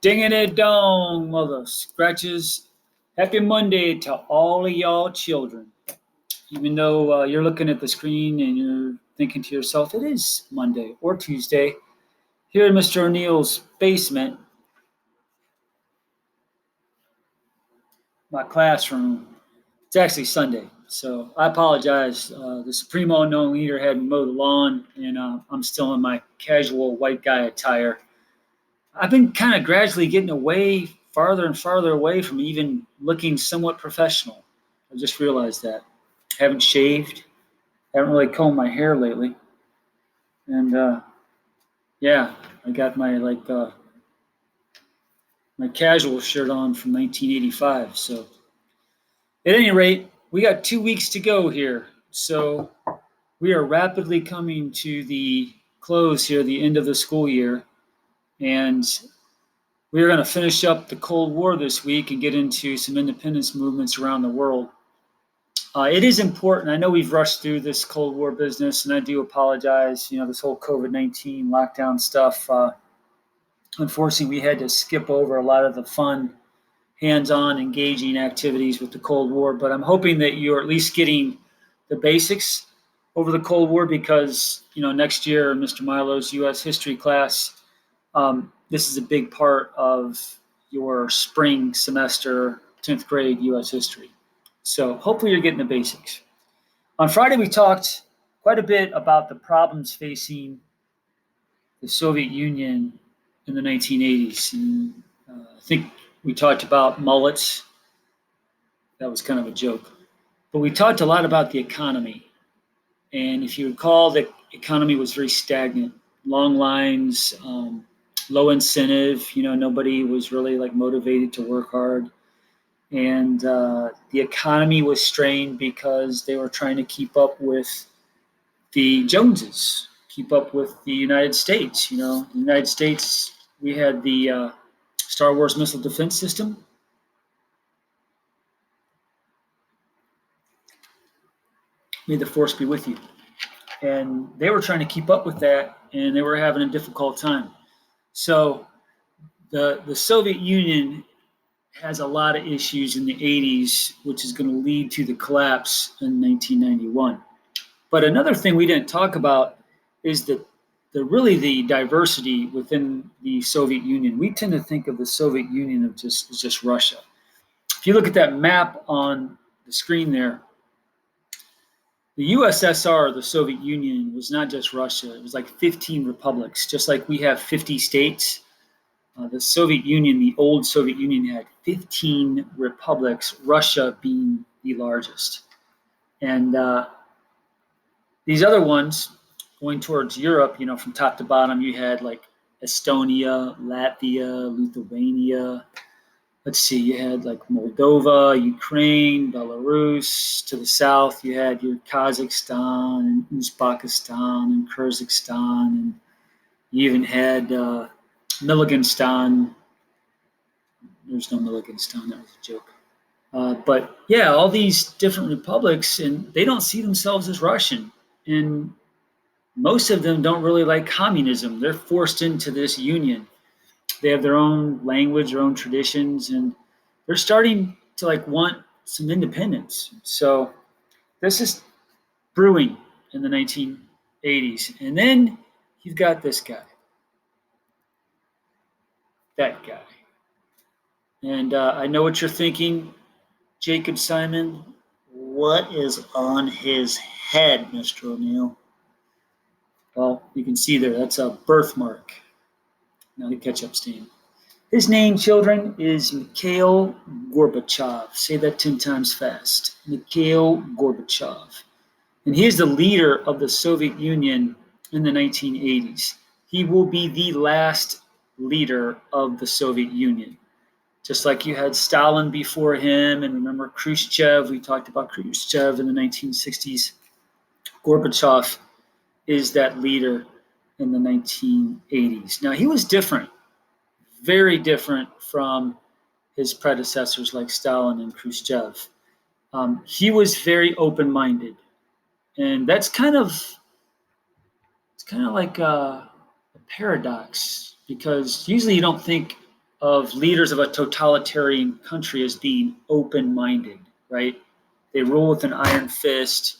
Ding it dong, mother scratches. Happy Monday to all of y'all children. Even though you're looking at the screen and you're thinking to yourself, it is Monday or Tuesday. Here in Mr. O'Neill's basement, my classroom, it's actually Sunday. So I apologize. The Supremo Unknown Leader had me mow the lawn, and I'm still in my casual white guy attire. I've been kind of gradually getting away, farther and farther away from even looking somewhat professional. I just realized that. Haven't shaved, haven't really combed my hair lately, and yeah, I got my casual shirt on from 1985. So at any rate, we got 2 weeks to go here. So we are rapidly coming to the close here, the end of the school year, and we are going to finish up the Cold War this week and get into some independence movements around the world. It is important. I know we've rushed through this Cold War business, and I do apologize. This whole COVID-19 lockdown stuff. Unfortunately, we had to skip over a lot of the fun, hands-on, engaging activities with the Cold War. But I'm hoping that you're at least getting the basics over the Cold War because, next year, Mr. Milo's U.S. history class, this is a big part of your spring semester, 10th grade U.S. history. So hopefully you're getting the basics. On Friday, we talked quite a bit about the problems facing the Soviet Union in the 1980s. And I think we talked about mullets. That was kind of a joke. But we talked a lot about the economy. And if you recall, the economy was very stagnant. Long lines, low incentive. Nobody was really motivated to work hard. And the economy was strained because they were trying to keep up with the Joneses, keep up with the United States. The United States, we had the Star Wars missile defense system. May the force be with you. And they were trying to keep up with that, and they were having a difficult time. So the Soviet Union has a lot of issues in the 80s, which is going to lead to the collapse in 1991. But another thing we didn't talk about is the diversity within the Soviet Union. We tend to think of the Soviet Union as just Russia. If you look at that map on the screen there, the USSR, the Soviet Union, was not just Russia. It was 15 republics, just like we have 50 states. The Soviet Union, the old Soviet Union, had 15 republics, Russia being the largest. And these other ones, going towards Europe, from top to bottom, you had Estonia, Latvia, Lithuania. Let's see, you had Moldova, Ukraine, Belarus. To the south, you had your Kazakhstan and Uzbekistan and Kyrgyzstan. And you even had Milliganstan. There's no Milliganstan, that was a joke. But yeah, all these different republics, and they don't see themselves as Russian. And most of them don't really like communism. They're forced into this union. They have their own language, their own traditions, and they're starting to want some independence. So this is brewing in the 1980s. And then you've got this guy. That guy. And I know what you're thinking, Jacob Simon. What is on his head, Mr. O'Neill? Well, you can see there, that's a birthmark, not a ketchup stain. His name, children, is Mikhail Gorbachev. Say that 10 times fast. Mikhail Gorbachev. And he is the leader of the Soviet Union in the 1980s. He will be the last leader of the Soviet Union. Just like you had Stalin before him, and remember Khrushchev, we talked about Khrushchev in the 1960s. Gorbachev is that leader in the 1980s. Now, he was different, very different from his predecessors like Stalin and Khrushchev. He was very open-minded, and that's kind of like a paradox, because usually you don't think of leaders of a totalitarian country as being open-minded, right? They rule with an iron fist.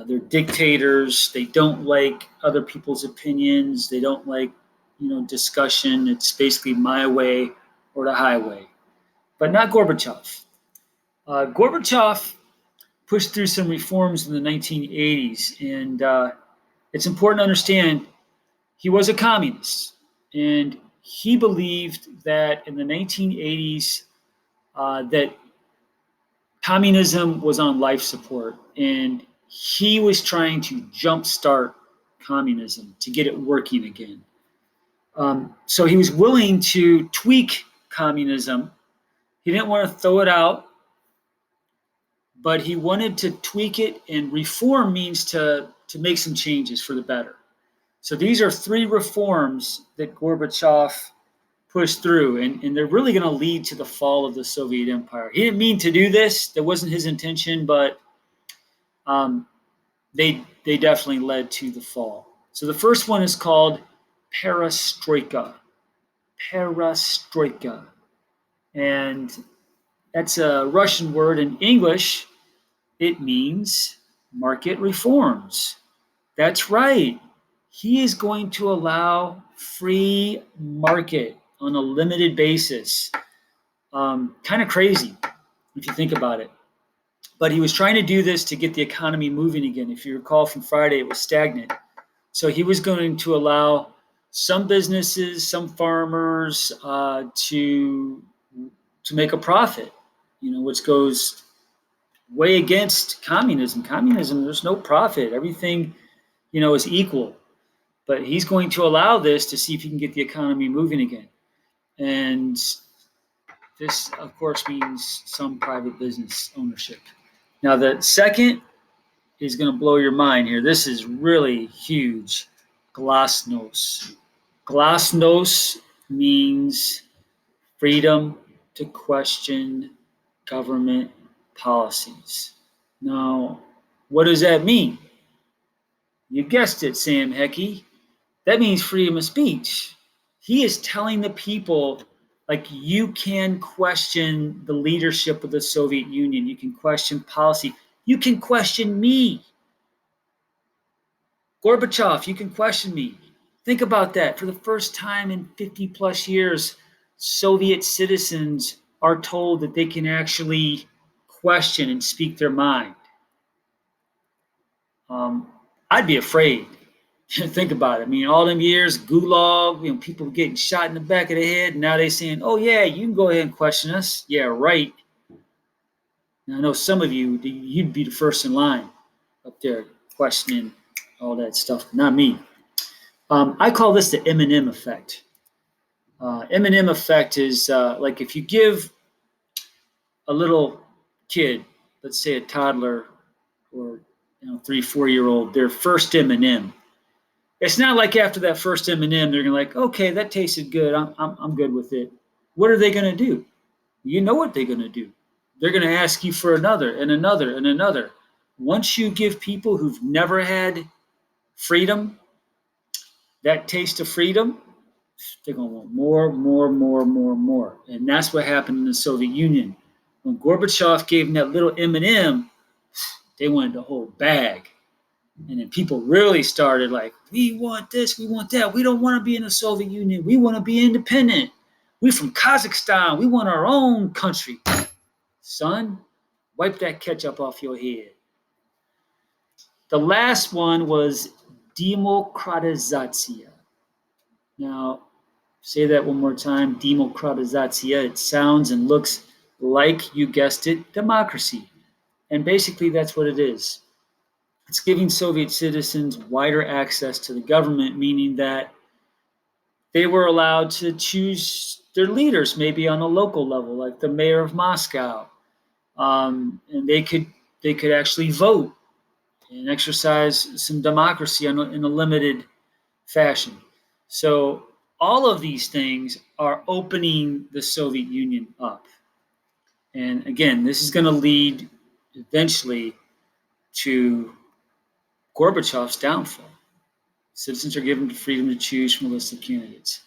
They're dictators. They don't like other people's opinions. They don't like, discussion. It's basically my way or the highway. But not Gorbachev. Gorbachev pushed through some reforms in the 1980s, and it's important to understand he was a communist, and he believed that in the 1980s that communism was on life support, and he was trying to jumpstart communism to get it working again. So he was willing to tweak communism. He didn't want to throw it out, but he wanted to tweak it, and reform means to make some changes for the better. So these are 3 reforms that Gorbachev pushed through, and they're really going to lead to the fall of the Soviet Empire. He didn't mean to do this. That wasn't his intention, but they definitely led to the fall. So the first one is called perestroika. Perestroika. And that's a Russian word. In English, it means market reforms. That's right. He is going to allow free market on a limited basis. Kind of crazy if you think about it. But he was trying to do this to get the economy moving again. If you recall from Friday, it was stagnant. So he was going to allow some businesses, some farmers to make a profit, which goes way against communism. Communism, there's no profit. Everything, is equal. But he's going to allow this to see if he can get the economy moving again. And this, of course, means some private business ownership. Now, the second is going to blow your mind here. This is really huge. Glasnost. Glasnost means freedom to question government policies. Now, what does that mean? You guessed it, Sam Hecky. That means freedom of speech. He is telling the people, you can question the leadership of the Soviet Union. You can question policy. You can question me. Gorbachev, you can question me. Think about that. For the first time in 50 plus years, Soviet citizens are told that they can actually question and speak their mind. I'd be afraid. Think about it. I mean, all them years, Gulag, people getting shot in the back of the head. And now they're saying, oh, yeah, you can go ahead and question us. Yeah, right. Now, I know some of you, you'd be the first in line up there questioning all that stuff. Not me. I call this the Eminem effect. Eminem effect is if you give a little kid, let's say a toddler or 3-4-year-old, their first M&M. It's not like after that first M&M, they're gonna okay, that tasted good. I'm good with it. What are they gonna do? You know what they're gonna do. They're gonna ask you for another and another and another. Once you give people who've never had freedom that taste of freedom, they're gonna want more, more, more, more, more. And that's what happened in the Soviet Union. When Gorbachev gave them that little M&M, they wanted the whole bag. And then people really started we want this, we want that. We don't want to be in the Soviet Union. We want to be independent. We from Kazakhstan. We want our own country. Son, wipe that ketchup off your head. The last one was demokratizatsiya. Now, say that one more time. Demokratizatsiya. It sounds and looks like, you guessed it, democracy. And basically that's what it is. It's giving Soviet citizens wider access to the government, meaning that they were allowed to choose their leaders, maybe on a local level, like the mayor of Moscow, and they could actually vote and exercise some democracy in a limited fashion. So all of these things are opening the Soviet Union up, and again, this is going to lead eventually to Gorbachev's downfall. Citizens are given the freedom to choose from a list of candidates.